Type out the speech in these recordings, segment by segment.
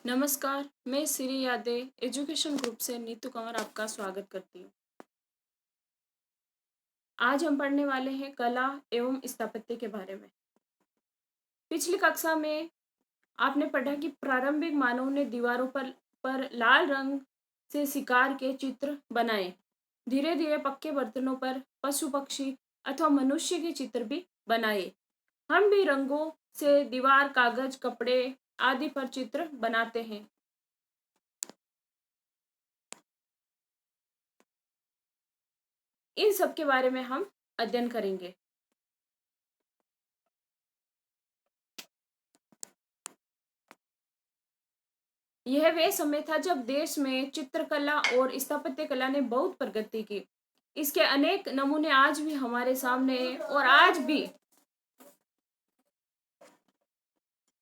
नमस्कार, मैं Shri Yadav education group से नीतू कंवर आपका स्वागत करती हूँ। आज हम पढ़ने वाले हैं कला एवं स्थापत्य के बारे में। पिछली कक्षा में आपने पढ़ा कि प्रारंभिक मानव ने दीवारों पर लाल रंग से शिकार के चित्र बनाए। धीरे धीरे पक्के बर्तनों पर पशु पक्षी अथवा मनुष्य के चित्र भी बनाए। हम भी रंगों से दीवार, कागज, कपड़े आदि पर चित्र बनाते हैं। इन सब के बारे में हम अध्ययन करेंगे। यह वह समय था जब देश में चित्रकला और स्थापत्य कला ने बहुत प्रगति की। इसके अनेक नमूने आज भी हमारे सामने हैं और आज भी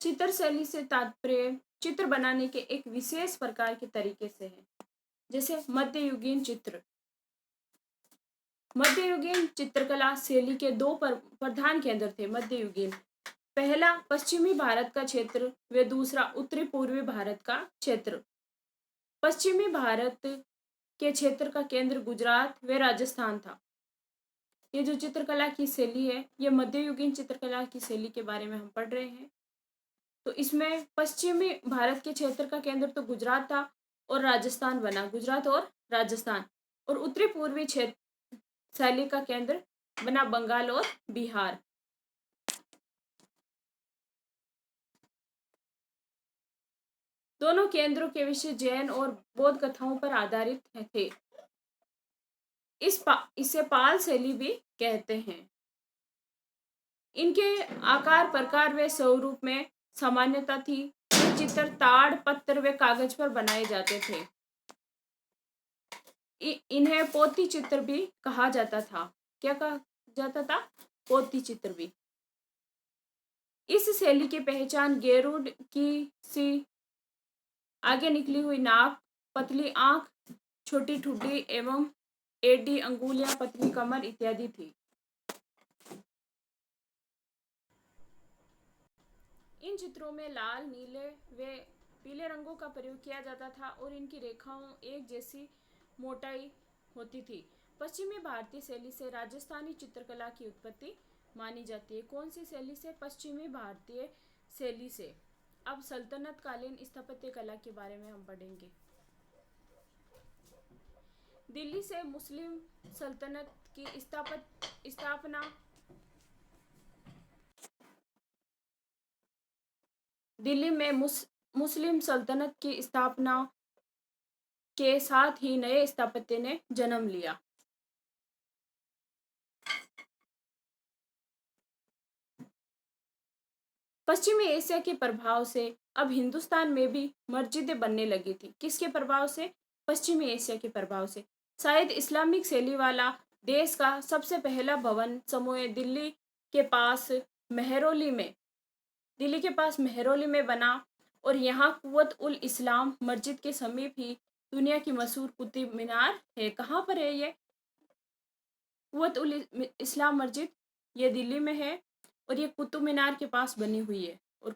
चित्र शैली से तात्पर्य चित्र बनाने के एक विशेष प्रकार के तरीके से है, जैसे मध्ययुगीन चित्र। मध्ययुगीन चित्रकला शैली के दो प्रधान केंद्र थे। मध्ययुगीन, पहला पश्चिमी भारत का क्षेत्र व दूसरा उत्तरी पूर्वी भारत का क्षेत्र। पश्चिमी भारत के क्षेत्र का केंद्र गुजरात व राजस्थान था। ये जो चित्रकला की शैली है, ये मध्ययुगीन चित्रकला की शैली के बारे में हम पढ़ रहे हैं। तो इसमें पश्चिमी भारत के क्षेत्र का केंद्र तो गुजरात था और राजस्थान बना, गुजरात और राजस्थान। और उत्तरी पूर्वी क्षेत्र शैली का केंद्र बना बंगाल और बिहार। दोनों केंद्रों के विषय जैन और बौद्ध कथाओं पर आधारित थे। इसे पाल शैली भी कहते हैं। इनके आकार, प्रकार व स्वरूप में समानता थी। ये चित्र ताड़, पत्थर व कागज पर बनाए जाते थे। इन्हें पोती चित्र भी कहा जाता था। क्या कहा जाता था? पोती चित्र भी। इस शैली की पहचान गेरुड की सी आगे निकली हुई नाक, पतली आंख, छोटी ठुड्डी एवं एडी अंगुलियां, पतली कमर इत्यादि थी। इन चित्रों में लाल, नीले व पीले रंगों का प्रयोग किया जाता था और इनकी रेखाओं एक जैसी मोटाई होती थी। पश्चिमी भारतीय शैली से राजस्थानी चित्रकला की उत्पत्ति मानी जाती है। कौन सी शैली से? पश्चिमी भारतीय शैली से। अब सल्तनत कालीन स्थापत्य कला के बारे में हम पढ़ेंगे। दिल्ली से मुस्लिम सल्तनत की स्थापना दिल्ली में मुस्लिम सल्तनत की स्थापना के साथ ही नए स्थापत्य ने जन्म लिया। पश्चिमी एशिया के प्रभाव से अब हिंदुस्तान में भी मस्जिदें बनने लगी थी। किसके प्रभाव से? पश्चिमी एशिया के प्रभाव से। शायद इस्लामिक शैली वाला देश का सबसे पहला भवन समूह दिल्ली के पास मेहरौली में बना और यहाँ कुव्वत उल इस्लाम मस्जिद के समीप ही दुनिया की मशहूर कुतुब मीनार है। कहाँ पर है ये कुव्वत उल इस्लाम मस्जिद? ये दिल्ली में है और ये कुतुब मीनार के पास बनी हुई है। और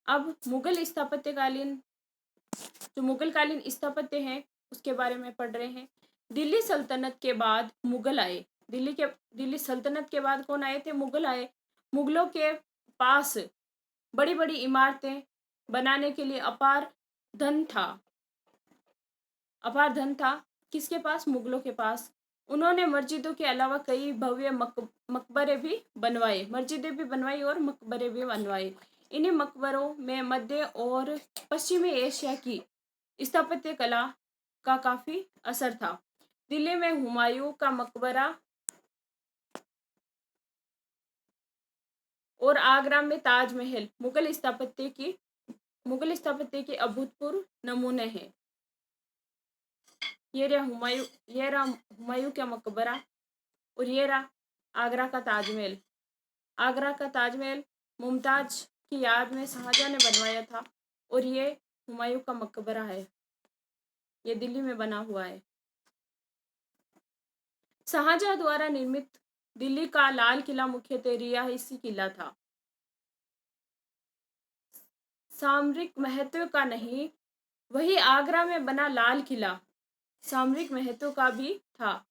अब मुगल स्थापत्य हैं उसके बारे में पढ़ रहे हैं। दिल्ली सल्तनत के बाद मुगल आए। दिल्ली सल्तनत के बाद कौन आए थे? मुगल आए। मुगलों के पास बड़ी बड़ी इमारतें बनाने के लिए अपार धन था। किसके पास? मुगलों के पास। उन्होंने मस्जिदों के अलावा कई भव्य मकबरे भी बनवाए। मस्जिदें भी बनवाई और मकबरे भी बनवाए। इन्हीं मकबरों में मध्य और पश्चिमी एशिया की स्थापत्य कला का काफी असर था। दिल्ली में हुमायूं का मकबरा और आगरा में ताजमहल मुगल स्थापत्य के अभूतपूर्व नमूने हैं। ये रहा हुमायूं का मकबरा और ये रहा आगरा का ताजमहल। आगरा का ताजमहल मुमताज की याद में शाहजहां ने बनवाया था और ये हुमायूं का मकबरा है। ये दिल्ली में बना हुआ है। शाहजहां द्वारा निर्मित दिल्ली का लाल किला मुख्यतः रिहायशी किला था, सामरिक महत्व का नहीं। वही आगरा में बना लाल किला सामरिक महत्व का भी था।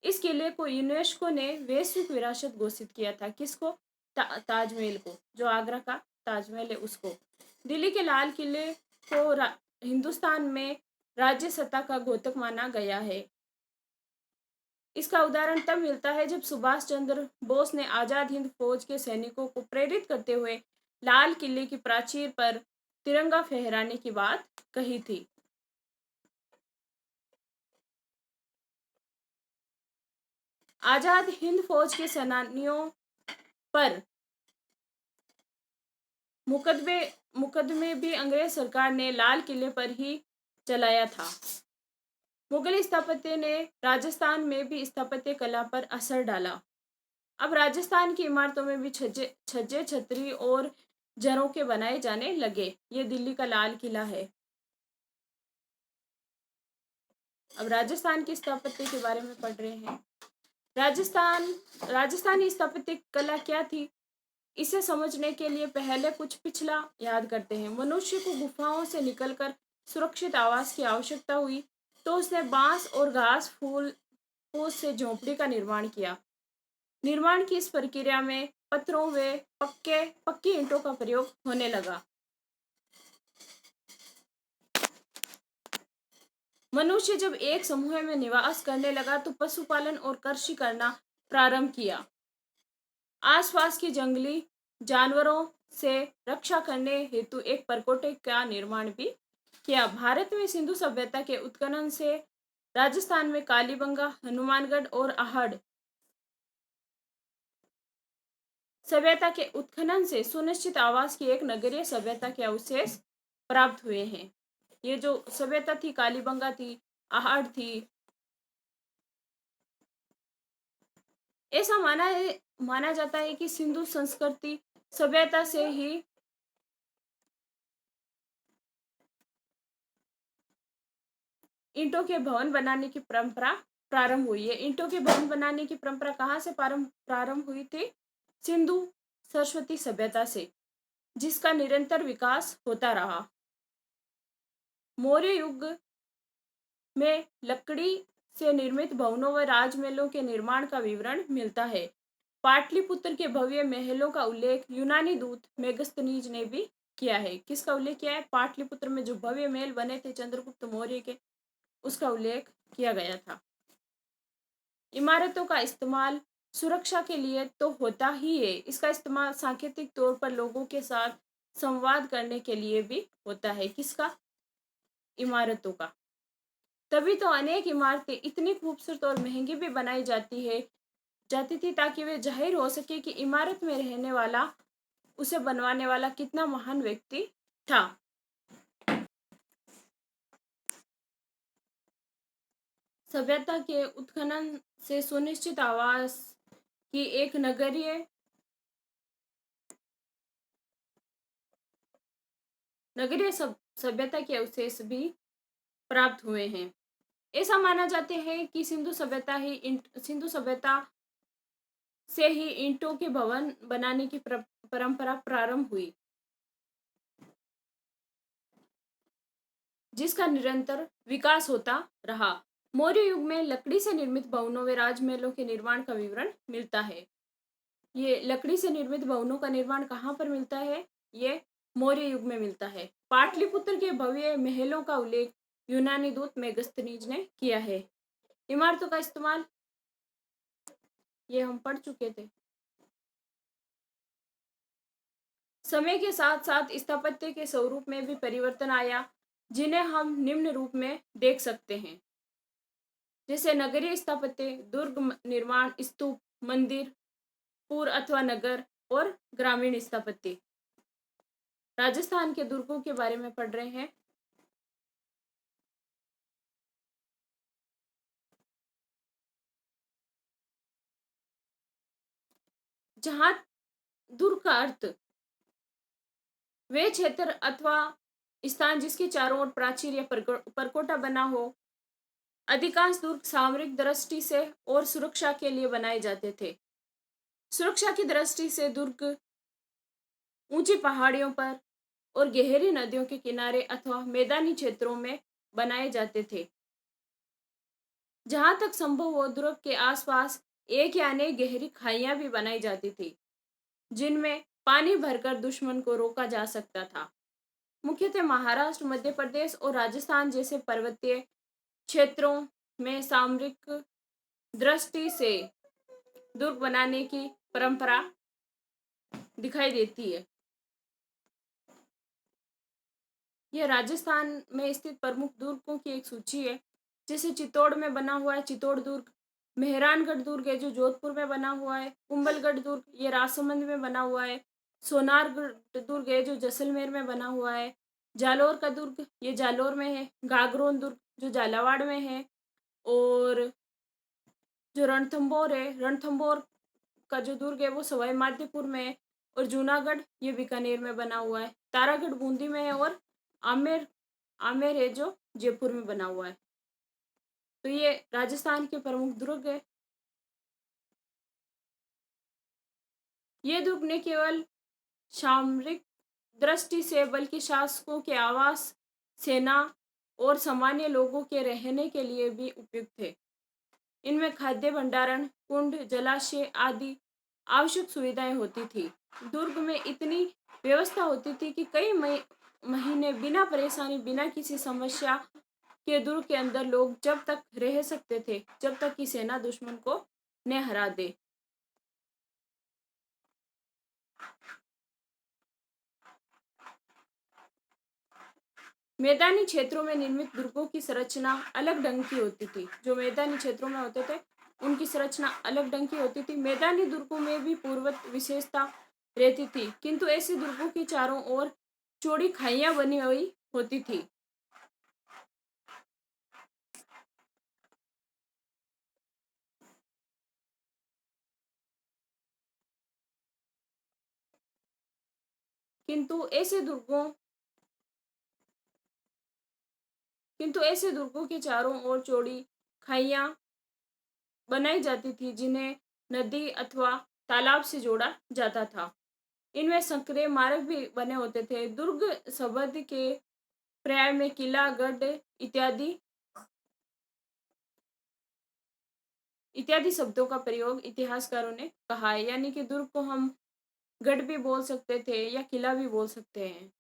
इस किले को यूनेस्को ने वैश्विक विरासत घोषित किया था। किसको? ताजमहल को, जो आगरा का ताजमहल है उसको। दिल्ली के लाल किले को हिंदुस्तान में राज्य सत्ता का द्योतक माना गया है। इसका उदाहरण तब मिलता है जब सुभाष चंद्र बोस ने आजाद हिंद फौज के सैनिकों को प्रेरित करते हुए लाल किले की प्राचीर पर तिरंगा फहराने की बात कही थी। आजाद हिंद फौज के सेनानियों पर मुकदमे मुकदमे भी अंग्रेज सरकार ने लाल किले पर ही चलाया था। मुगल स्थापत्य ने राजस्थान में भी स्थापत्य कला पर असर डाला। अब राजस्थान की इमारतों में भी छज्जे छतरी और झरोखे बनाए जाने लगे। ये दिल्ली का लाल किला है। अब राजस्थान की स्थापत्य के बारे में पढ़ रहे हैं। राजस्थानी स्थापत्य कला क्या थी, इसे समझने के लिए पहले कुछ पिछला याद करते हैं। मनुष्य को गुफाओं से निकलकर सुरक्षित आवास की आवश्यकता हुई तो उसने बांस और घास फूस से झोंपड़ी का निर्माण किया। निर्माण की इस प्रक्रिया में पत्थरों व पक्की ईंटों का प्रयोग होने लगा। मनुष्य जब एक समूह में निवास करने लगा तो पशुपालन और कृषि करना प्रारंभ किया। आसपास की जंगली जानवरों से रक्षा करने हेतु एक परकोटे का निर्माण भी किया। भारत में सिंधु सभ्यता के उत्खनन से राजस्थान में कालीबंगा, हनुमानगढ़ और आहड़ सभ्यता के उत्खनन से सुनिश्चित आवास की एक नगरीय सभ्यता के अवशेष प्राप्त हुए हैं। ये जो सभ्यता थी, कालीबंगा थी, आहड़ थी, ऐसा माना जाता है कि सिंधु संस्कृति सभ्यता से ही ईंटों के भवन बनाने की परंपरा प्रारंभ हुई है। ईंटों के भवन बनाने की परंपरा कहाँ से प्रारंभ हुई थी? सिंधु सरस्वती सभ्यता से, जिसका निरंतर विकास होता रहा। मौर्य युग में लकड़ी से निर्मित भवनों व राजमहलों के निर्माण का विवरण मिलता है। पाटलिपुत्र के भव्य महलों का उल्लेख यूनानी दूत मेगस्थनीज ने भी किया है। किसका उल्लेख किया है? पाटलिपुत्र में जो भव्य महल बने थे चंद्रगुप्त मौर्य के, उसका उल्लेख किया गया था। इमारतों का इस्तेमाल सुरक्षा के लिए तो होता ही है, इसका इस्तेमाल सांकेतिक तौर पर लोगों के साथ संवाद करने के लिए भी होता है। किसका? इमारतों का। तभी तो अनेक इमारतें इतनी खूबसूरत और महंगी भी बनाई जाती थी ताकि वे जाहिर हो सके कि इमारत में रहने वाला, उसे बनवाने वाला कितना महान व्यक्ति था। सभ्यता के उत्खनन से सुनिश्चित आवास की एक नगरीय सभ्यता के अवशेष भी प्राप्त हुए हैं। ऐसा माना जाते हैं कि सिंधु सभ्यता से ही ईंटों के भवन बनाने की परंपरा प्रारंभ हुई, जिसका निरंतर विकास होता रहा। मौर्य युग में लकड़ी से निर्मित भवनों व राजमहलों के निर्माण का विवरण मिलता है। ये लकड़ी से निर्मित भवनों का निर्माण कहाँ पर मिलता है? ये मौर्य युग में मिलता है। पाटलिपुत्र के भव्य महलों का उल्लेख यूनानी दूत मेगस्थनीज ने किया है। इमारतों का इस्तेमाल ये हम पढ़ चुके थे। समय के साथ साथ स्थापत्य के स्वरूप में भी परिवर्तन आया, जिन्हें हम निम्न रूप में देख सकते हैं। जैसे नगरीय स्थापत्य, दुर्ग निर्माण, स्तूप, मंदिर, पुर अथवा नगर, और ग्रामीण स्थापत्य। राजस्थान के दुर्गों के बारे में पढ़ रहे हैं। जहां दुर्ग का अर्थ वे क्षेत्र अथवा स्थान जिसके चारों ओर प्राचीर या परकोटा बना हो, अधिकांश दुर्ग सामरिक दृष्टि से और सुरक्षा के लिए बनाए जाते थे। सुरक्षा की दृष्टि से दुर्ग ऊंची पहाड़ियों पर और गहरी नदियों के किनारे अथवा मैदानी क्षेत्रों में बनाए जाते थे। जहां तक संभव हो दुर्ग के आसपास एक या अनेक गहरी खाइयां भी बनाई जाती थी, जिनमें पानी भरकर दुश्मन को रोका जा सकता था। मुख्यतः महाराष्ट्र, मध्य प्रदेश और राजस्थान जैसे पर्वतीय क्षेत्रों में सामरिक दृष्टि से दुर्ग बनाने की परंपरा दिखाई देती है। यह राजस्थान में स्थित प्रमुख दुर्गों की एक सूची है। जैसे चित्तौड़ में बना हुआ है चित्तौड़ दुर्ग, मेहरानगढ़ दुर्ग है जो जोधपुर में बना हुआ है, कुंभलगढ़ दुर्ग ये राजसमंद में बना हुआ है, सोनारगढ़ दुर्ग है जो जैसलमेर में बना हुआ है, जालौर का दुर्ग ये जालौर में है, गागरोन दुर्ग जो झालावाड़ में है, और जो रणथंभौर है, रणथंभौर का जो दुर्ग है वो सवाई माधोपुर में है, और जूनागढ़ ये बीकानेर में बना हुआ है, तारागढ़ बूंदी में है, और आमेर आमेर है जो जयपुर में बना हुआ है। तो ये राजस्थान के प्रमुख दुर्ग है। ये दुर्ग न केवल सामरिक दृष्टि से बल्कि शासकों के आवास, सेना और सामान्य लोगों के रहने के लिए भी उपयुक्त थे। इनमें खाद्य भंडारण, कुंड, जलाशय आदि आवश्यक सुविधाएं होती थी। दुर्ग में इतनी व्यवस्था होती थी कि कई महीने बिना परेशानी, बिना किसी समस्या के दुर्ग के अंदर लोग जब तक रह सकते थे जब तक कि सेना दुश्मन को न हरा दे। मैदानी क्षेत्रों में निर्मित दुर्गों की संरचना अलग ढंग की होती थी। जो मैदानी क्षेत्रों में होते थे उनकी संरचना अलग ढंग की होती थी। मैदानी दुर्गों में भी पूर्ववत विशेषता रहती थी, किंतु ऐसे दुर्गों के चारों ओर चौड़ी खाइयां बनी हुई होती थी। किंतु ऐसे दुर्गों किंतु ऐसे दुर्गों के चारों ओर चौड़ी खाइयां बनाई जाती थी जिन्हें नदी अथवा तालाब से जोड़ा जाता था। इनमें संकरे मार्ग भी बने होते थे। दुर्ग शब्द के पर्याय में किला, गढ़ इत्यादि इत्यादि शब्दों का प्रयोग इतिहासकारों ने कहा है। यानी कि दुर्ग को हम गढ़ भी बोल सकते थे या किला भी बोल सकते हैं।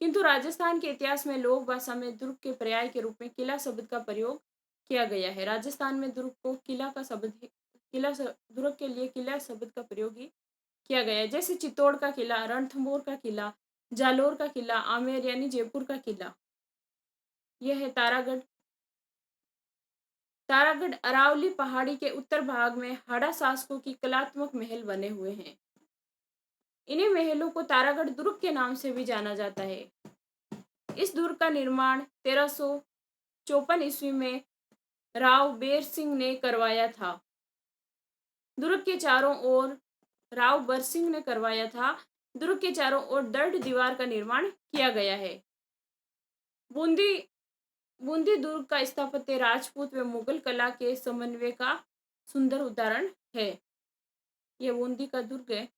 किंतु राजस्थान के इतिहास में लोक भाषा में दुर्ग के पर्याय के रूप में किला शब्द का प्रयोग किया गया है। राजस्थान में दुर्ग को दुर्ग के लिए किला शब्द का प्रयोग ही किया गया है। जैसे चित्तौड़ का किला, रणथंभौर का किला, जालोर का किला, आमेर यानी जयपुर का किला। यह है तारागढ़। तारागढ़ अरावली पहाड़ी के उत्तर भाग में हाड़ा शासकों की कलात्मक महल बने हुए हैं। इन्हीं महलों को तारागढ़ दुर्ग के नाम से भी जाना जाता है। इस दुर्ग का निर्माण 1354 ईस्वी में राव बेर सिंह ने करवाया था। दुर्ग के चारों ओर राव बरसिंह ने करवाया था। दुर्ग के चारों ओर दृढ़ दीवार का निर्माण किया गया है। बूंदी बूंदी दुर्ग का स्थापत्य राजपूत व मुगल कला के समन्वय का सुंदर उदाहरण है। यह बूंदी का दुर्ग है।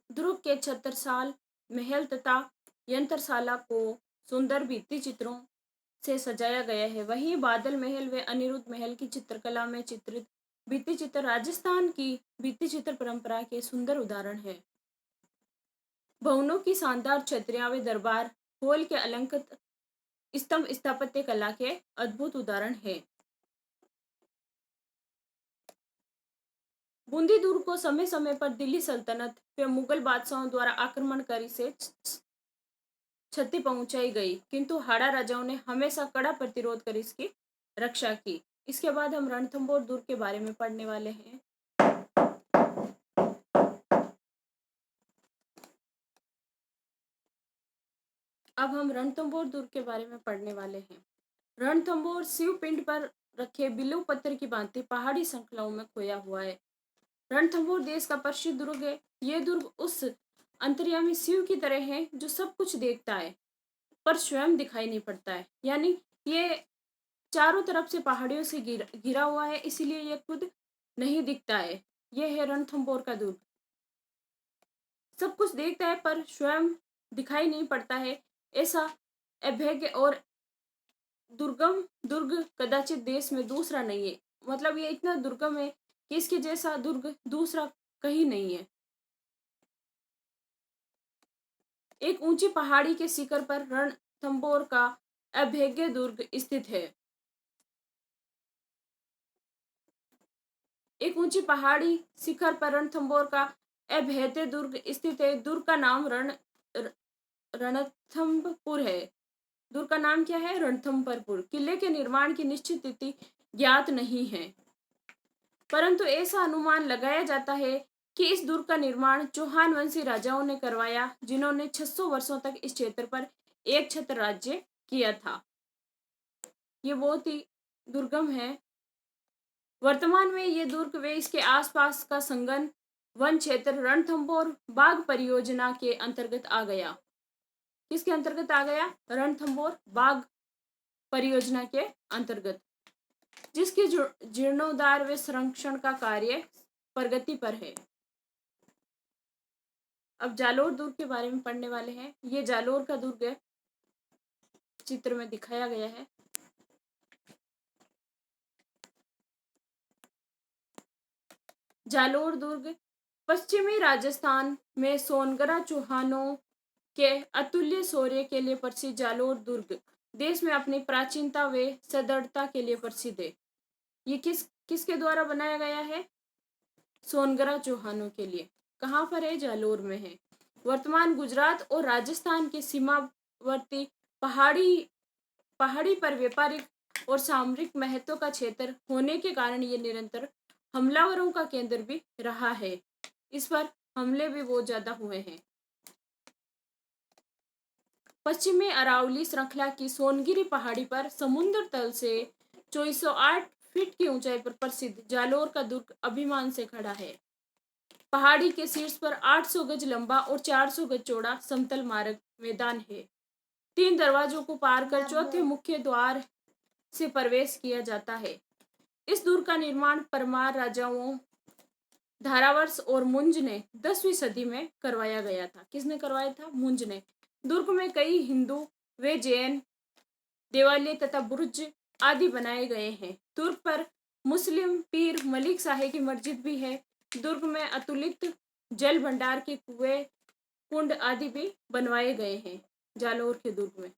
दुर्ग के छत्रसाल महल तथा यंत्रशाला को सुंदर भित्ति चित्रों से सजाया गया है। वहीं बादल महल व अनिरुद्ध महल की चित्रकला में चित्रित भित्ति चित्र राजस्थान की भित्ति चित्र परंपरा के सुंदर उदाहरण है। भवनों की शानदार छतरियां व दरबार हॉल के अलंकृत स्तंभ स्थापत्य कला के अद्भुत उदाहरण है। बूंदी दुर्ग को समय समय पर दिल्ली सल्तनत व मुगल बादशाहों द्वारा आक्रमण कर इसे क्षति पहुंचाई गई, किंतु हाड़ा राजाओं ने हमेशा कड़ा प्रतिरोध कर इसकी रक्षा की। इसके बाद हम रणथंभौर दुर्ग के बारे में पढ़ने वाले हैं। अब हम रणथंभौर दुर्ग के बारे में पढ़ने वाले हैं। रणथंभौर शिव पिंड पर रखे बिल्लू पत्थर की भांति पहाड़ी श्रृंखलाओं में खोया हुआ है। रणथंभौर देश का प्रसिद्ध दुर्ग है। ये दुर्ग उस अंतर्यामी शिव की तरह है जो सब कुछ देखता है पर स्वयं दिखाई नहीं पड़ता है। यानी ये चारों तरफ से पहाड़ियों से घिरा हुआ है, इसीलिए ये खुद नहीं दिखता है। ये है रणथंभौर का दुर्ग। सब कुछ देखता है पर स्वयं दिखाई नहीं पड़ता है। ऐसा अभेद्य और दुर्गम दुर्ग कदाचित देश में दूसरा नहीं है। मतलब ये इतना दुर्गम है कि इसके जैसा दुर्ग दूसरा कहीं नहीं है। एक ऊंची पहाड़ी के शिखर पर रणथंभौर का अभेद्य दुर्ग स्थित है। एक ऊंची पहाड़ी शिखर पर रणथंभौर का अभेद्य दुर्ग स्थित है। दुर्ग का नाम रणथंभपुर है। दुर्ग का नाम क्या है? रणथंभपुर। किले के निर्माण की निश्चित तिथि ज्ञात नहीं है, परंतु ऐसा अनुमान लगाया जाता है कि इस दुर्ग का निर्माण चौहान वंशी राजाओं ने करवाया, जिन्होंने 600 वर्षों तक इस क्षेत्र पर एक छत्र राज्य किया था। ये बहुत ही दुर्गम है। वर्तमान में ये दुर्ग व इसके आसपास का संगन वन क्षेत्र रणथंभौर बाघ परियोजना के अंतर्गत आ गया। किसके अंतर्गत आ गया? रणथंभौर बाघ परियोजना के अंतर्गत, जिसके जीर्णोद्धार व संरक्षण का कार्य प्रगति पर है। अब जालोर दुर्ग के बारे में पढ़ने वाले हैं। ये जालोर का दुर्ग है, चित्र में दिखाया गया है। जालोर दुर्ग पश्चिमी राजस्थान में सोनगरा चौहानों के अतुल्य शौर्य के लिए प्रसिद्ध जालोर दुर्ग देश में अपनी प्राचीनता व सदृढ़ता के लिए प्रसिद्ध है। ये किसके द्वारा बनाया गया है? सोनगरा चौहानों के लिए। कहाँ पर है? जालोर में है। वर्तमान गुजरात और राजस्थान के सीमावर्ती पहाड़ी पर व्यापारिक और सामरिक महत्व का क्षेत्र होने के कारण ये निरंतर हमलावरों का केंद्र भी रहा है। इस पर हमले भी बहुत ज्यादा हुए हैं। पश्चिमी अरावली श्रृंखला की सोनगिरी पहाड़ी पर समुद्र तल से 2408 फीट की ऊंचाई पर प्रसिद्ध जालोर का दुर्ग अभिमान से खड़ा है। पहाड़ी के शीर्ष पर 800 गज लंबा और 400 गज चौड़ा समतल मार्ग मैदान है। 3 दरवाजों को पार कर चौथे मुख्य द्वार से प्रवेश किया जाता है। इस दुर्ग का निर्माण परमार राजाओं धारावर्ष और मुंज ने 10वीं सदी में करवाया गया था। किसने करवाया था? मुंज ने। दुर्ग में कई हिंदू व जैन देवालय तथा बुर्ज आदि बनाए गए हैं। दुर्ग पर मुस्लिम पीर मलिक शाही की मस्जिद भी है। दुर्ग में अतुलित जल भंडार के कुएं कुंड आदि भी बनवाए गए हैं। जालोर के दुर्ग में।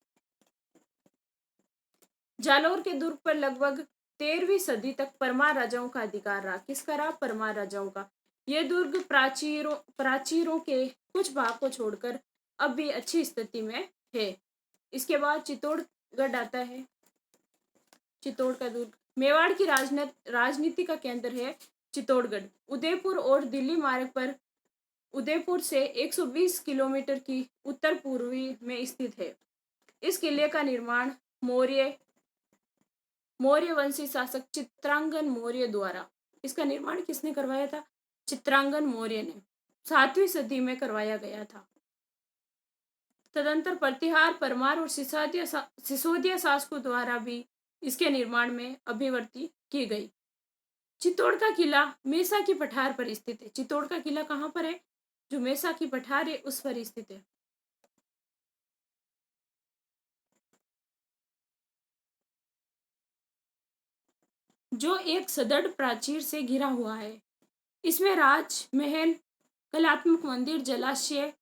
जालोर के दुर्ग पर लगभग 13वीं सदी तक परमार राजाओं का अधिकार रहा। किसका रहा? परमार राजाओं का। यह दुर्ग प्राचीरों के कुछ भाग को छोड़कर अब भी अच्छी स्थिति में है। इसके बाद चित्तौड़गढ़ आता है। चित्तौड़ का दुर्ग मेवाड़ की राजनीति का केंद्र है। चित्तौड़गढ़ उदयपुर और दिल्ली मार्ग पर उदयपुर से 120 किलोमीटर की उत्तर पूर्वी में स्थित है। इस किले का निर्माण मौर्य वंशी शासक चित्रांगन मौर्य द्वारा। इसका निर्माण किसने करवाया था? चित्रांगन मौर्य ने 7वीं सदी में करवाया गया था। तदंतर प्रतिहार परमार और सिसोदिया शासकों द्वारा भी इसके निर्माण में अभिवृद्धि की गई। चित्तौड़ का किला मेसा की पठार पर स्थित है। चित्तौड़ का किला कहाँ पर है? जो मेसा की पठार है उस पर स्थित है। जो एक सदृढ़ प्राचीर से घिरा हुआ है। इसमें राजमहल, कलात्मक मंदिर, जलाशय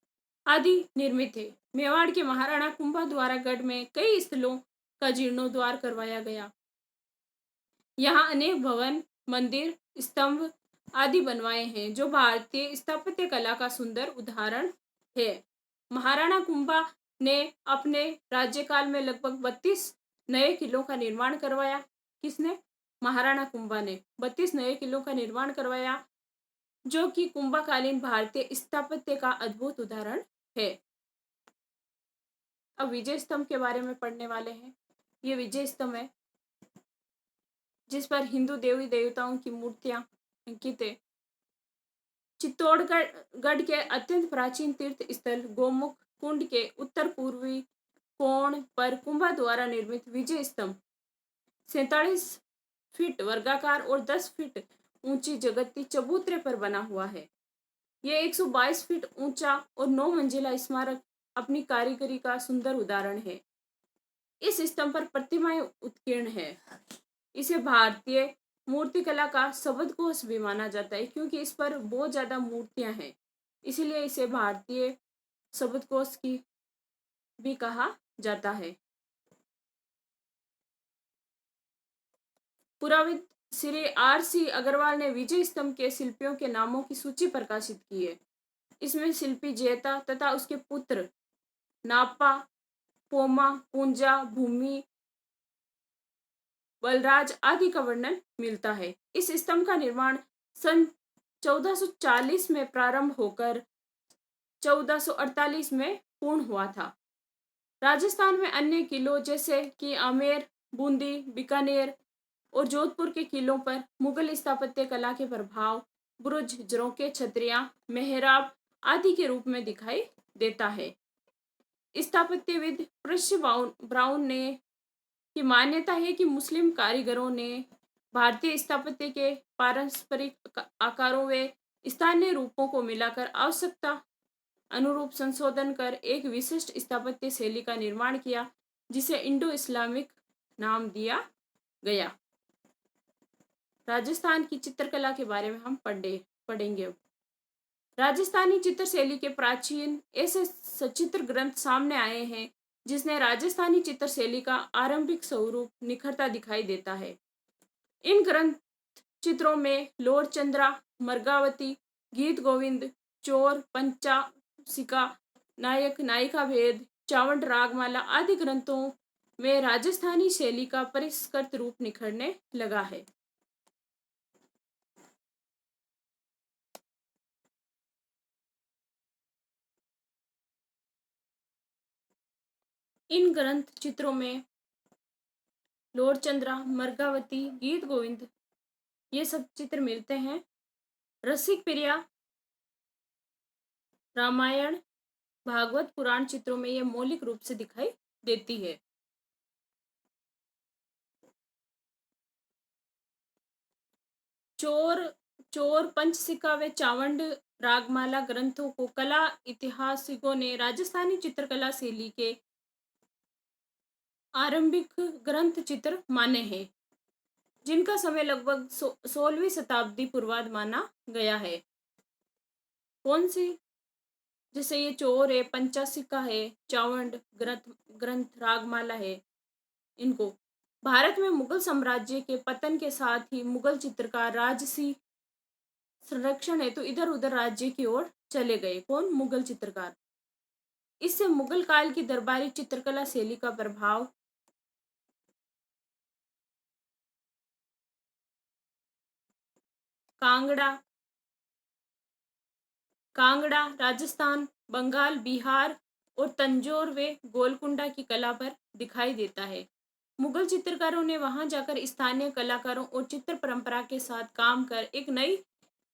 आदि निर्मित है। मेवाड़ के महाराणा कुंभा द्वारा गढ़ में कई स्थलों का जीर्णोद्धार करवाया गया। यहाँ अनेक भवन, मंदिर, स्तंभ आदि बनवाए हैं, जो भारतीय स्थापत्य कला का सुंदर उदाहरण है। महाराणा कुंभा ने अपने राज्यकाल में लगभग 32 नए किलों का निर्माण करवाया। किसने? महाराणा कुंभा ने 32 नए किलों का निर्माण करवाया, जो कि कुंभाकालीन भारतीय स्थापत्य का अद्भुत उदाहरण है। अब विजय स्तंभ के बारे में पढ़ने वाले हैं। ये विजय स्तंभ है। जिस पर हिंदू देवी देवताओं की मूर्तियां अंकित है। चित्तौड़गढ़ के अत्यंत प्राचीन तीर्थ स्थल गोमुख कुंड के उत्तर पूर्वी कोण पर कुंभा द्वारा निर्मित विजय स्तंभ 47 फीट वर्गाकार और 10 फीट ऊंची जगती चबूतरे पर बना हुआ है। यह 122 फीट ऊंचा और 9 मंजिला स्मारक अपनी कारीगरी का सुंदर उदाहरण है। इस स्तंभ पर प्रतिमाएं उत्कीर्ण है। इसे भारतीय मूर्तिकला का शब्दकोश भी माना जाता है, क्योंकि इस पर बहुत ज्यादा मूर्तियां हैं, इसलिए इसे भारतीय शब्दकोश की भी कहा जाता है। पुराविद श्री R.C. अग्रवाल ने विजय स्तंभ के शिल्पियों के नामों की सूची प्रकाशित की है। इसमें शिल्पी जैता तथा उसके पुत्र नापा, पोमा, पूंजा, भूमि, बलराज आदि का वर्णन मिलता है। इस स्तंभ का निर्माण सन 1440 में प्रारंभ होकर 1448 में पूर्ण हुआ था। राजस्थान में अन्य किलों जैसे कि आमेर, बूंदी, बीकानेर और जोधपुर के किलों पर मुगल स्थापत्य कला के प्रभाव बुर्ज, झरोखे, छतरियां, मेहराब आदि के रूप में दिखाई देता है। स्थापत्यविद प्रिंस ब्राउन ने की मान्यता है कि मुस्लिम कारीगरों ने भारतीय स्थापत्य के पारंपरिक आकारों व स्थानीय रूपों को मिलाकर आवश्यकता अनुरूप संशोधन कर एक विशिष्ट स्थापत्य शैली का निर्माण किया, जिसे इंडो इस्लामिक नाम दिया गया। राजस्थान की चित्रकला के बारे में हम पढ़ेंगे। राजस्थानी चित्रशैली के प्राचीन ऐसे सचित्र ग्रंथ सामने आए हैं जिसने राजस्थानी चित्रशैली का आरंभिक स्वरूप निखरता दिखाई देता है। इन ग्रंथ चित्रों में लोर चंद्रा, मर्गावती, गीत गोविंद, चोर, पंचासिका, नायक नायिका भेद, चावंड रागमाला आदि ग्रंथों में राजस्थानी शैली का परिष्कृत रूप निखरने लगा है। इन ग्रंथ चित्रों में लोर चंद्रा, मर्गावती, गीत गोविंद ये सब चित्र मिलते हैं। रसिक प्रिया, रामायण, भागवत पुराण चित्रों में ये मौलिक रूप से दिखाई देती है। चोर, पंचसिका व चावंड रागमाला ग्रंथों को कला इतिहासिकों ने राजस्थानी चित्रकला शैली के आरंभिक ग्रंथ चित्र माने हैं, जिनका समय लगभग 16वीं शताब्दी पूर्वाध माना गया है। कौन सी? जैसे ये चोर है, पंचासिका है, चावंड ग्रंथ रागमाला है। इनको भारत में मुगल साम्राज्य के पतन के साथ ही मुगल चित्रकार राजसी संरक्षण हेतु इधर उधर राज्य की ओर चले गए। कौन? मुगल चित्रकार। इससे मुगल काल की दरबारी चित्रकला शैली का प्रभाव कांगड़ा, राजस्थान, बंगाल, बिहार और तंजौर व गोलकुंडा की कला पर दिखाई देता है। मुगल चित्रकारों ने वहां जाकर स्थानीय कलाकारों और चित्र परंपरा के साथ काम कर एक नई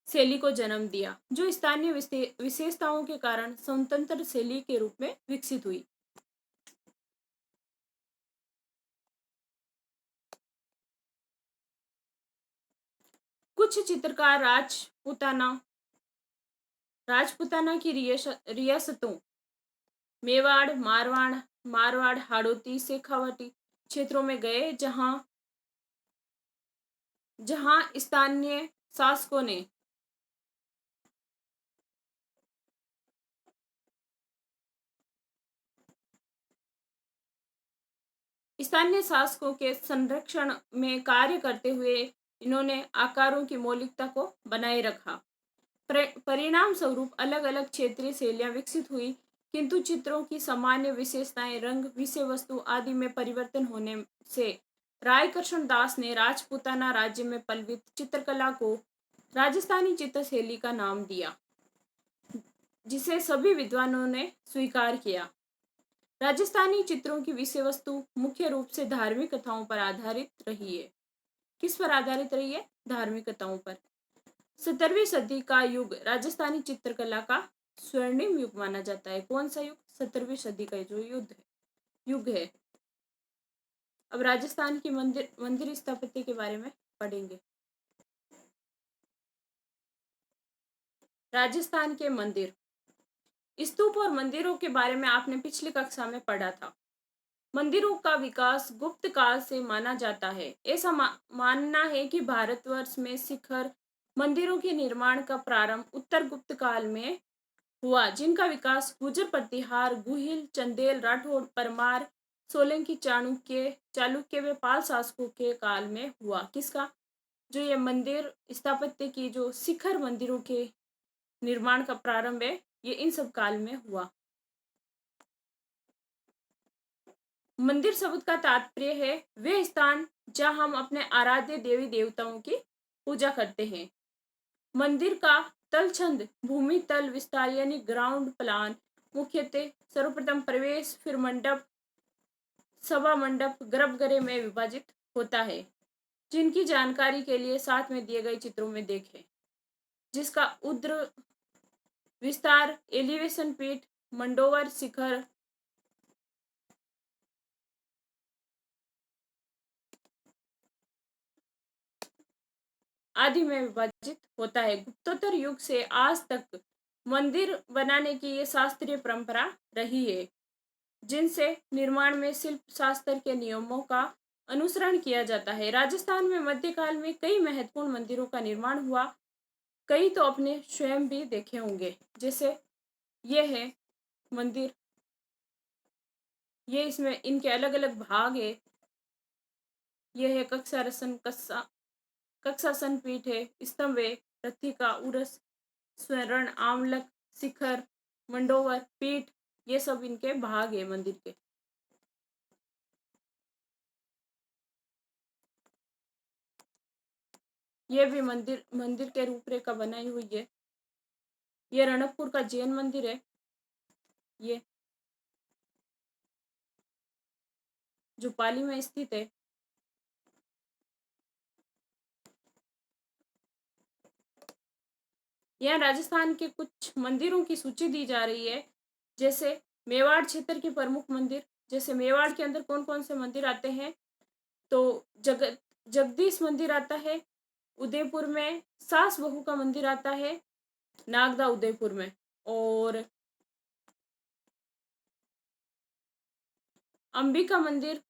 शैली को जन्म दिया, जो स्थानीय विशेषताओं के कारण स्वतंत्र शैली के रूप में विकसित हुई। कुछ चित्रकार राजपुताना की रियासतों मेवाड़, मारवाड़, हाड़ौती, शेखावटी क्षेत्रों में गए, जहां स्थानीय शासकों ने के संरक्षण में कार्य करते हुए इन्होंने आकारों की मौलिकता को बनाए रखा। परिणाम स्वरूप अलग अलग क्षेत्रीय शैलियां विकसित हुई, किंतु चित्रों की सामान्य विशेषताएं, रंग, विषय वस्तु आदि में परिवर्तन होने से रायकृष्ण दास ने राजपूताना राज्य में पल्लवित चित्रकला को राजस्थानी चित्रशैली का नाम दिया, जिसे सभी विद्वानों ने स्वीकार किया। राजस्थानी चित्रों की विषय वस्तु मुख्य रूप से धार्मिक कथाओं पर आधारित रही है। किस पर आधारित रही है? धार्मिकताओं पर। 17वीं सदी का युग राजस्थानी चित्रकला का स्वर्णिम युग माना जाता है। कौन सा युग? 17वीं सदी का जो युग है। अब राजस्थान की मंदिर स्थापत्य के बारे में पढ़ेंगे। राजस्थान के मंदिर, स्तूप और मंदिरों के बारे में आपने पिछली कक्षा में पढ़ा था। मंदिरों का विकास गुप्त काल से माना जाता है। ऐसा मानना है कि भारतवर्ष में शिखर मंदिरों के निर्माण का प्रारंभ उत्तर गुप्त काल में हुआ, जिनका विकास गुर्जर प्रतिहार, गुहिल, चंदेल, राठौड़, परमार, सोलंकी, चालुक्य व पाल शासकों के काल में हुआ। किसका? जो ये मंदिर स्थापत्य की जो शिखर मंदिरों के निर्माण का प्रारंभ है, ये इन सब काल में हुआ। मंदिर शब्द का तात्पर्य है वे स्थान जहां हम अपने आराध्य देवी देवताओं की पूजा करते हैं। मंदिर का तलछंद भूमि तल विस्तार यानी ग्राउंड प्लान मुख्यतः सर्वप्रथम प्रवेश, फिर मंडप, सभा मंडप, गर्भगृह में विभाजित होता है, जिनकी जानकारी के लिए साथ में दिए गए चित्रों में देखें। जिसका उद्र विस्तार, एलिवेशन पीठ, मंडोवर, शिखर, आदि में विभाजित होता है। गुप्तोत्तर युग से आज तक मंदिर बनाने की ये शास्त्रीय परंपरा रही है, जिनसे निर्माण में शिल्प शास्त्र के नियमों का अनुसरण किया जाता है। राजस्थान में मध्यकाल में कई महत्वपूर्ण मंदिरों का निर्माण हुआ। कई तो अपने स्वयं भी देखे होंगे। जैसे ये है मंदिर, ये इसमें इनके अलग अलग भाग है। ये है कक्षासन पीठ है, स्तंभ है, रथिका, उरस, स्वर्ण, आमलक, शिखर, मंडोवर, पीठ, ये सब इनके भाग है मंदिर के। ये भी मंदिर के रूपरेखा बनाई हुई है। ये रणकपुर का जैन मंदिर है। ये जो पाली में स्थित है। यहाँ राजस्थान के कुछ मंदिरों की सूची दी जा रही है। जैसे मेवाड़ क्षेत्र के प्रमुख मंदिर, जैसे मेवाड़ के अंदर कौन कौन से मंदिर आते हैं? तो जगदीश मंदिर आता है। उदयपुर में सास बहू का मंदिर आता है, नागदा उदयपुर में। और अंबिका मंदिर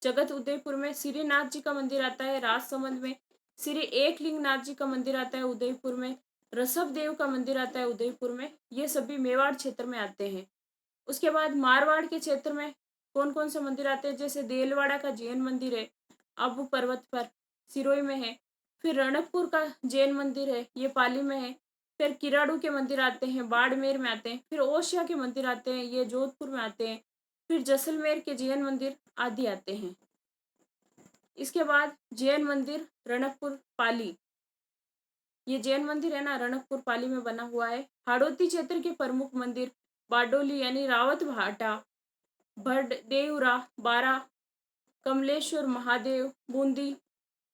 जगत उदयपुर में। श्रीनाथ जी का मंदिर आता है राजसमंद में। श्री एकलिंग नाथ जी का मंदिर आता है उदयपुर में। ऋषभ देव का मंदिर आता है उदयपुर में। ये सभी मेवाड़ क्षेत्र में आते हैं। उसके बाद मारवाड़ के क्षेत्र में कौन कौन से मंदिर आते हैं? जैसे देलवाड़ा का जैन मंदिर है, आबू पर्वत पर सिरोही में है। फिर रणकपुर का जैन मंदिर है, ये पाली में है। फिर किराड़ू के मंदिर आते हैं, बाड़मेर में आते हैं। फिर ओसिया के मंदिर आते हैं, ये जोधपुर में आते हैं। फिर जैसलमेर के जैन मंदिर आदि आते हैं। इसके बाद जैन मंदिर रणकपुर पाली, ये जैन मंदिर है ना, रणकपुर पाली में बना हुआ है। हाड़ौती क्षेत्र के प्रमुख मंदिर बारडोली यानी रावत भाटा, भड़देवरा, बारा, कमलेश्वर महादेव, बूंदी,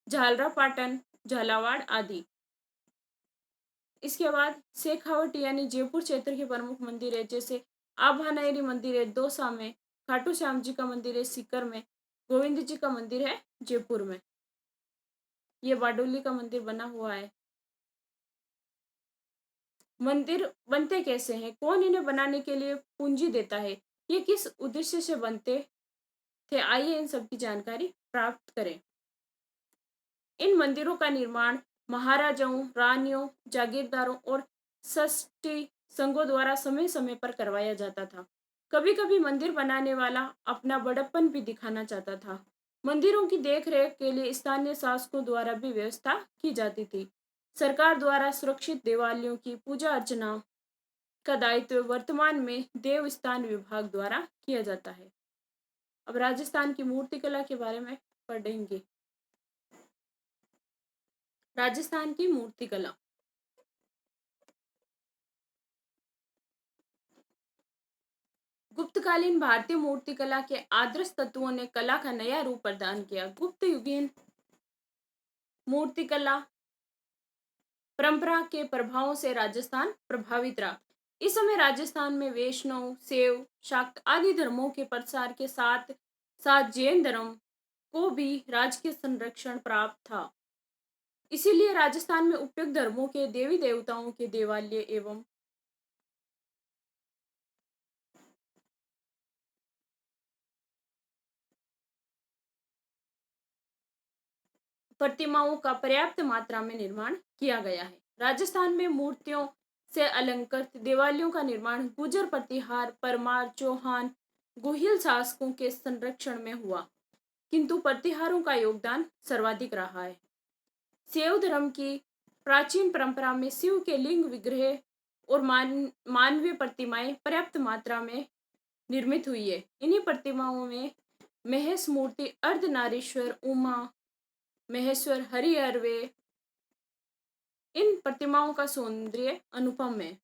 झालरा पाटन, झालावाड़ आदि। इसके बाद शेखावट यानी जयपुर क्षेत्र के प्रमुख मंदिर है। जैसे आभानेरी मंदिर है दौसा में, खाटू श्याम जी का मंदिर है सीकर में, गोविंद जी का मंदिर है जयपुर में। ये बारडोली का मंदिर बना हुआ है। मंदिर बनते कैसे हैं? कौन इन्हें बनाने के लिए पूंजी देता है? ये किस उद्देश्य से बनते थे? आइए इन सब की जानकारी प्राप्त करें। इन मंदिरों का निर्माण महाराजाओं, रानियों, जागीरदारों और षष्ठी संघों द्वारा समय समय पर करवाया जाता था। कभी कभी मंदिर बनाने वाला अपना बड़प्पन भी दिखाना चाहता था। मंदिरों की देखरेख के लिए स्थानीय शासकों द्वारा भी व्यवस्था की जाती थी। सरकार द्वारा सुरक्षित देवालयों की पूजा अर्चना का दायित्व वर्तमान में देवस्थान विभाग द्वारा किया जाता है। अब राजस्थान की मूर्तिकला के बारे में पढ़ेंगे। राजस्थान की मूर्तिकला, गुप्तकालीन भारतीय मूर्तिकला के आदर्श तत्वों ने कला का नया रूप प्रदान किया। गुप्त युगीन मूर्तिकला परंपरा के प्रभावों से राजस्थान प्रभावित रहा। इस समय राजस्थान में वैष्णव, शैव, शाक्त आदि धर्मों के प्रसार के साथ साथ जैन धर्म को भी राजकीय संरक्षण प्राप्त था। इसीलिए राजस्थान में उपयुक्त धर्मों के देवी देवताओं के देवालय एवं प्रतिमाओं का पर्याप्त मात्रा में निर्माण किया गया है। राजस्थान में मूर्तियों से अलंकृत देवालयों का निर्माण गुर्जर, प्रतिहार, परमार, चौहान, गोहिल शासकों के संरक्षण में हुआ, किंतु प्रतिहारों का योगदान सर्वाधिक रहा है। शैव धर्म की प्राचीन परंपरा में शिव के लिंग विग्रह और मानवीय प्रतिमाएं पर्याप्त मात्रा में निर्मित हुई है। इन्हीं प्रतिमाओं में महेश मूर्ति, अर्धनारीश्वर, उमा महेश्वर, हरिहरवे, इन प्रतिमाओं का सौंदर्य अनुपम है।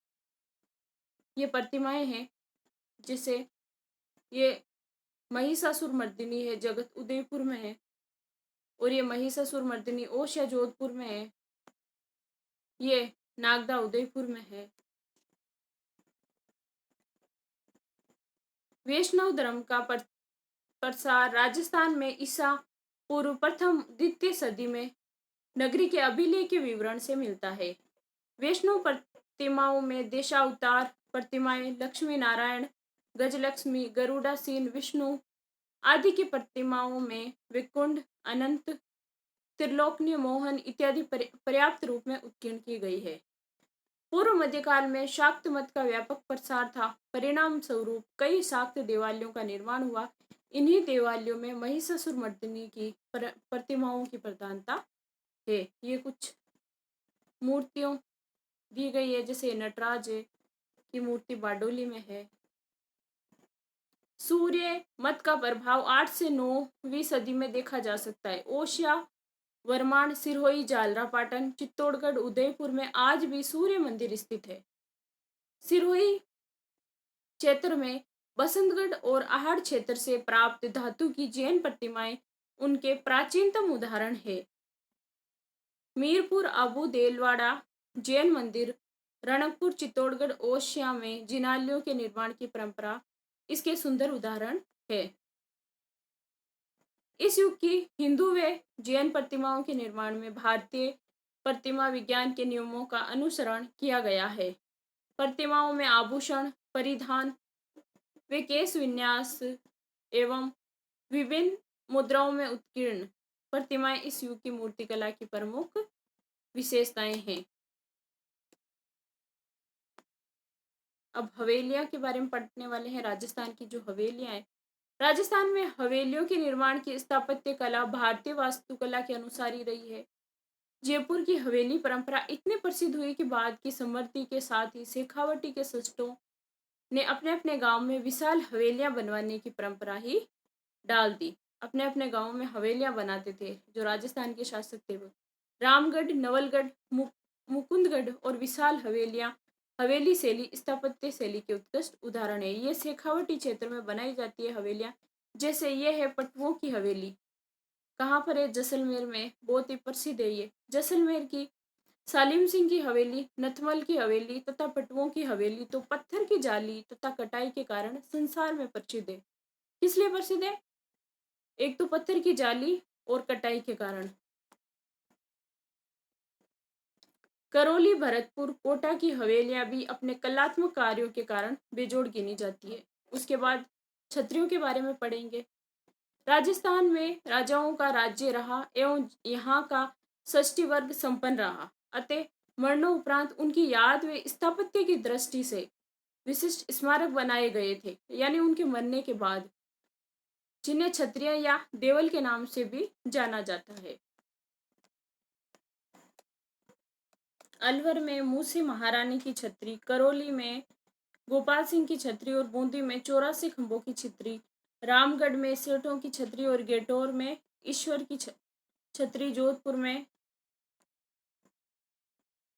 ये प्रतिमाएं हैं, जिसे ये महिषासुर मर्दिनी है, जगत उदयपुर में है, और ये महिषासुर मर्दिनी ओशिया जोधपुर में है, ये नागदा उदयपुर में है। वैष्णव धर्म का प्रसार राजस्थान में ईसा पूर्व प्रथम द्वितीय सदी में नगरी के अभिलेख के विवरण से मिलता है। वैष्णव प्रतिमाओं में देशावतार प्रतिमाएं, लक्ष्मी नारायण, गजलक्ष्मी, गरुड़ासीन, विष्णु आदि की प्रतिमाओं में वैकुंठ, अनंत, त्रिलोकनीय, मोहन इत्यादि पर्याप्त रूप में उत्कीर्ण की गई है। पूर्व मध्यकाल में शाक्त मत का व्यापक प्रसार था। परिणाम स्वरूप कई शाक्त देवालयों का निर्माण हुआ। इन्हीं देवालयों में महिषासुरमर्दिनी की प्रतिमाओं की प्रधानता है। ये कुछ मूर्तियों दी गई है, जैसे नटराज की मूर्ति बारडोली में है। सूर्य मत का प्रभाव 8 से 9वीं सदी में देखा जा सकता है। ओशिया, वरमान, सिरोही, झालरापाटन, चित्तौड़गढ़, उदयपुर में आज भी सूर्य मंदिर स्थित है। सिरोही क्षेत्र में बसंतगढ़ और आहड़ क्षेत्र से प्राप्त धातु की जैन प्रतिमाएं उनके प्राचीनतम उदाहरण है। मीरपुर अबू देलवाड़ा जैन मंदिर, रणकपुर, चित्तौड़गढ़, ओशिया में जिनालयों के निर्माण की परंपरा इसके सुंदर उदाहरण है। इस युग की हिंदू व जैन प्रतिमाओं के निर्माण में भारतीय प्रतिमा विज्ञान के नियमों का अनुसरण किया गया है। प्रतिमाओं में आभूषण, परिधान व केश विन्यास एवं विभिन्न मुद्राओं में उत्कीर्ण प्रतिमाएं इस युग की मूर्तिकला की प्रमुख विशेषताएं हैं। अब हवेलियां के बारे में पढ़ने वाले हैं। राजस्थान की जो हवेलियां हैं, राजस्थान में हवेलियों के निर्माण की स्थापत्य कला भारतीय वास्तुकला के अनुसार ही रही है। जयपुर की हवेली परंपरा इतनी प्रसिद्ध हुई कि बाद की समृद्धि के साथ ही शेखावटी के सृष्टों ने अपने अपने गांव में विशाल हवेलियां बनवाने की परंपरा ही डाल दी। अपने अपने गांव में हवेलियां बनाते थे जो राजस्थान के शासक थे वो। रामगढ़, नवलगढ़, मुकुंदगढ़ और विशाल हवेलियां हवेली शैली स्थापत्य शैली के उत्कृष्ट उदाहरण है। ये शेखावटी क्षेत्र में बनाई जाती है हवेलियां। जैसे ये है पटवों की हवेली। कहाँ पर है? जैसलमेर में। बहुत ही प्रसिद्ध है ये। जैसलमेर की सालिम सिंह की हवेली, नथमल की हवेली तथा पटवों की हवेली तो पत्थर की जाली तथा कटाई के कारण संसार में प्रसिद्ध है। किस लिए प्रसिद्ध है? एक तो पत्थर की जाली और कटाई के कारण। करौली, भरतपुर, कोटा की हवेलियां भी अपने कलात्मक कार्यों के कारण बेजोड़ गिनी जाती है। उसके बाद क्षत्रियों के बारे में पढ़ेंगे। राजस्थान में राजाओं का राज्य रहा एवं यहाँ का षष्ठी वर्ग संपन्न रहा। अतः मरणों उपरांत उनकी याद व स्थापत्य की दृष्टि से विशिष्ट स्मारक बनाए गए थे, यानी उनके मरने के बाद, जिन्हें क्षत्रिय या देवल के नाम से भी जाना जाता है। अलवर में मूसी महारानी की छतरी, करौली में गोपाल सिंह की छतरी और बूंदी में 84 खंभों की छतरी, रामगढ़ में सेठों की छतरी और गेटौर में ईश्वर की छतरी, जोधपुर में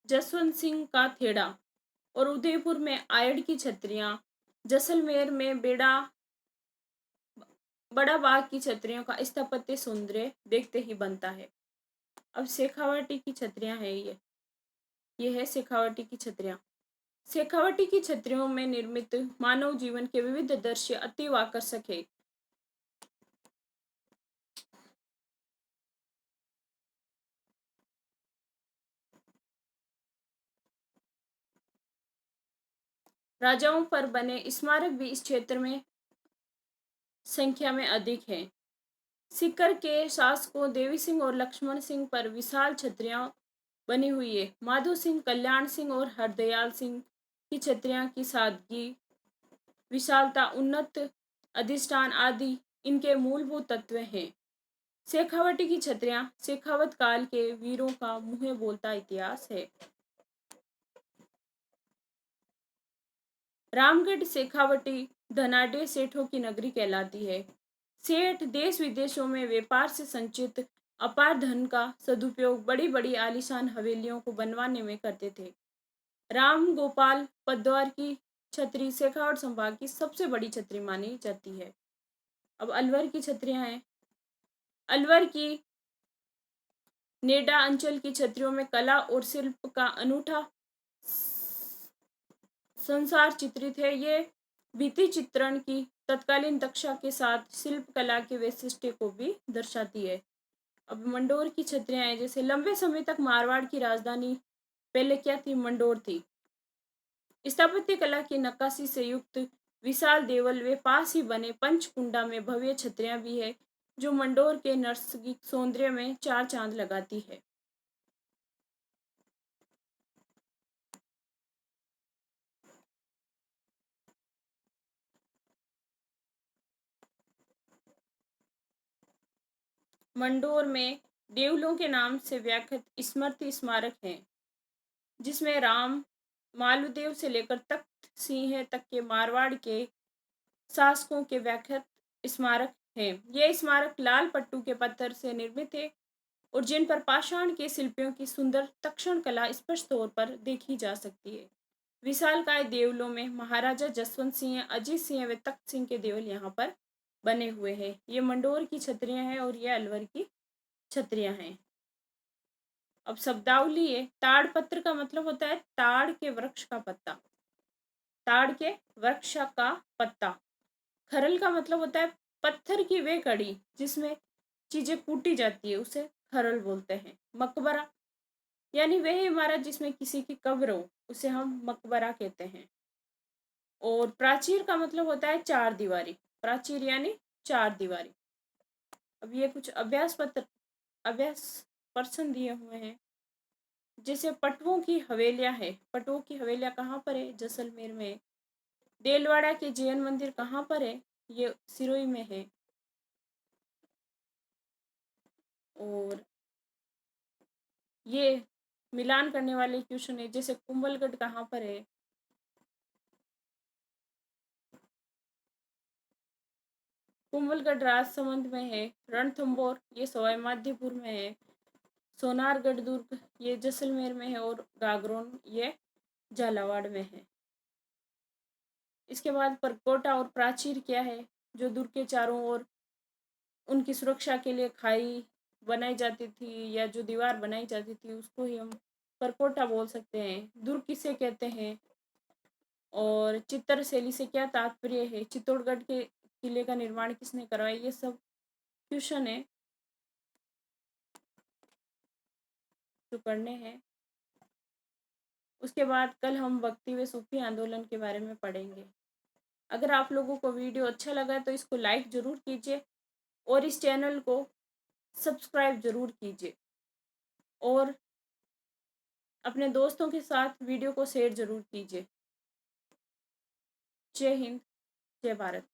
जसवंत सिंह का थेड़ा और उदयपुर में आयड़ की छतरियां, जैसलमेर में बड़ा बाग की छतरियों का स्थापत्य सौंदर्य देखते ही बनता है। अब शेखावाटी की छतरियां हैं ये है शेखावाटी की छतरियां। शेखावाटी की छतरियों में निर्मित मानव जीवन के विविध दृश्य अति आकर्षक है। राजाओं पर बने स्मारक भी इस क्षेत्र में संख्या में अधिक हैं। सीकर के शासकों देवी सिंह और लक्ष्मण सिंह पर विशाल छतरियां बनी हुई है। माधो सिंह, कल्याण सिंह और हरदयाल सिंह की छतरियां की सादगी, विशालता, उन्नत अधिष्ठान आदि इनके मूलभूत तत्व हैं। शेखावटी की छतरियां शेखावत काल के वीरों का मुंह बोलता इतिहास है। रामगढ़ शेखावटी धनाढ्य सेठों की नगरी कहलाती है। सेठ देश विदेशों में व्यापार से संचित अपार धन का सदुपयोग बड़ी बड़ी आलीशान हवेलियों को बनवाने में करते थे। राम गोपाल पद्वार की छतरी शेखावट संभाग की सबसे बड़ी छतरी मानी जाती है। अब अलवर की छतरियां हैं। अलवर की नेडा अंचल की छतरियों में कला और शिल्प का अनूठा संसार चित्रित है। ये भित्ति चित्रण की तत्कालीन दक्षा के साथ शिल्प कला के वैशिष्ट्य को भी दर्शाती है। अब मंडोर की छतरियां हैं। जैसे लंबे समय तक मारवाड़ की राजधानी पहले क्या थी? मंडोर थी। स्थापत्य कला की नक्काशी से युक्त विशाल देवल वे पास ही बने पंचकुंडा में भव्य छतरियां भी है, जो मंडोर के नैसर्गिक सौंदर्य में चार चांद लगाती है। मंडोर में देवलों के नाम से व्याख्यात स्मृति स्मारक है, जिसमें राम मालुदेव से लेकर तख्त सिंह तक के मारवाड़ के शासकों के व्याख्यात स्मारक है। ये स्मारक लाल पट्टू के पत्थर से निर्मित है और जिन पर पाषाण के शिल्पियों की सुंदर तक्षण कला स्पष्ट तौर पर देखी जा सकती है। विशालकाय देवलों में महाराजा जसवंत सिंह, अजीत सिंह व तख्त सिंह के देवल यहाँ पर बने हुए हैं। ये मंडोर की छतरियां हैं और ये अलवर की छतरियां हैं। अब शब्दावली है। ताड़ पत्र का मतलब होता है ताड़ के वृक्ष का पत्ता। ताड़ के वृक्ष का पत्ता। खरल का मतलब होता है पत्थर की वे कड़ी जिसमें चीजें कूटी जाती है, उसे खरल बोलते हैं। मकबरा यानी वह इमारत जिसमें किसी की कब्र हो, उसे हम मकबरा कहते हैं। और प्राचीर का मतलब होता है चार दीवारी। प्राचीर यानी चार दीवारी। अब ये कुछ अभ्यास प्रश्न दिए हुए हैं। जैसे पटवों की हवेलियां है। पटवों की हवेलियां कहाँ पर है? जैसलमेर में है। देलवाड़ा के जैन मंदिर कहाँ पर है? ये सिरोही में है। और ये मिलान करने वाले क्वेश्चन है। जैसे कुंभलगढ़ कहाँ पर है? कुंभलगढ़ राजसमंद में है। रणथंभौर ये सवाई माधोपुर में है। सोनारगढ़ दुर्ग ये जैसलमेर में है और गागरोन ये झालावाड़ में है। इसके बाद परकोटा और प्राचीर क्या है? जो दुर्ग के चारों ओर उनकी सुरक्षा के लिए खाई बनाई जाती थी या जो दीवार बनाई जाती थी, उसको ही हम परकोटा बोल सकते हैं। दुर्ग किसे कहते हैं और चित्तर शैली से क्या तात्पर्य है? चित्तौड़गढ़ के किले का निर्माण किसने करवाया? ये सब क्वेश्चन है जो पढ़ने हैं। उसके बाद कल हम भक्ति व सूफी आंदोलन के बारे में पढ़ेंगे। अगर आप लोगों को वीडियो अच्छा लगा तो इसको लाइक ज़रूर कीजिए और इस चैनल को सब्सक्राइब ज़रूर कीजिए और अपने दोस्तों के साथ वीडियो को शेयर ज़रूर कीजिए। जय हिंद, जय भारत।